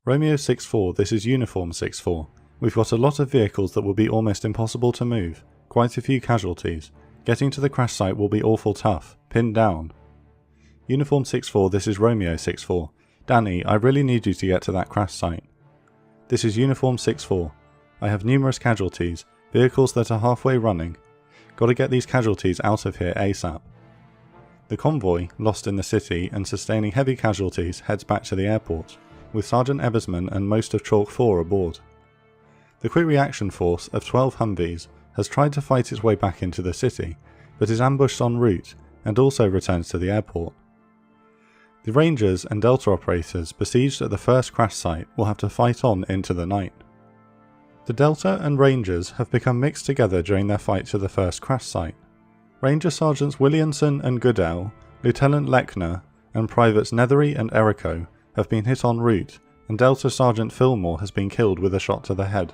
Romeo 6-4, this is Uniform 6-4. We've got a lot of vehicles that will be almost impossible to move, quite a few casualties. Getting to the crash site will be awful tough, pinned down. Uniform 6-4, this is Romeo 6-4. Danny, I really need you to get to that crash site. This is Uniform 6-4. I have numerous casualties, vehicles that are halfway running. Gotta get these casualties out of here ASAP. The convoy, lost in the city and sustaining heavy casualties, heads back to the airport, with Sergeant Ebersman and most of Chalk 4 aboard. The Quick Reaction Force of 12 Humvees has tried to fight its way back into the city, but is ambushed en route and also returns to the airport. The Rangers and Delta operators besieged at the first crash site will have to fight on into the night. The Delta and Rangers have become mixed together during their fight to the first crash site. Ranger Sergeants Williamson and Goodell, Lieutenant Lechner, and Privates Nethery and Erico have been hit en route, and Delta Sergeant Fillmore has been killed with a shot to the head.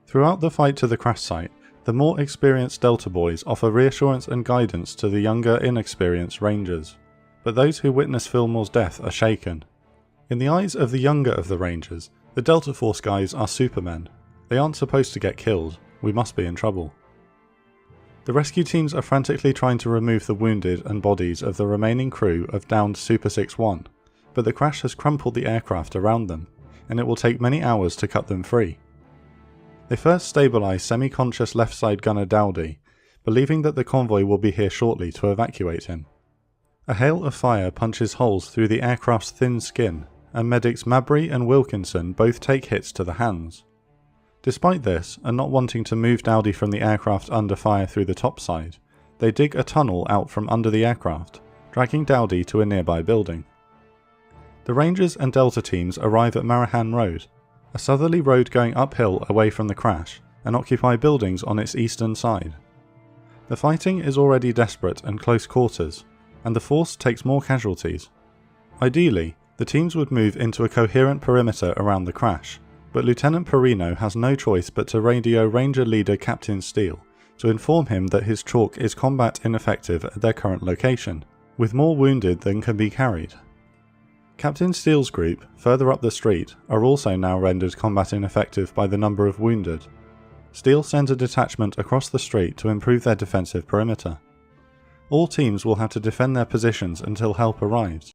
Throughout the fight to the crash site, the more experienced Delta boys offer reassurance and guidance to the younger, inexperienced Rangers, but those who witness Fillmore's death are shaken. In the eyes of the younger of the Rangers, the Delta Force guys are supermen. They aren't supposed to get killed, we must be in trouble. The rescue teams are frantically trying to remove the wounded and bodies of the remaining crew of downed Super 6-1, but the crash has crumpled the aircraft around them, and it will take many hours to cut them free. They first stabilise semi-conscious left side gunner Dowdy, believing that the convoy will be here shortly to evacuate him. A hail of fire punches holes through the aircraft's thin skin, and medics Mabry and Wilkinson both take hits to the hands. Despite this, and not wanting to move Dowdy from the aircraft under fire through the topside, they dig a tunnel out from under the aircraft, dragging Dowdy to a nearby building. The Rangers and Delta teams arrive at Marahan Road, a southerly road going uphill away from the crash, and occupy buildings on its eastern side. The fighting is already desperate and close quarters, and the force takes more casualties. Ideally, the teams would move into a coherent perimeter around the crash, but Lieutenant Perino has no choice but to radio Ranger leader Captain Steele to inform him that his Chalk is combat ineffective at their current location, with more wounded than can be carried. Captain Steele's group, further up the street, are also now rendered combat ineffective by the number of wounded. Steele sends a detachment across the street to improve their defensive perimeter. All teams will have to defend their positions until help arrives,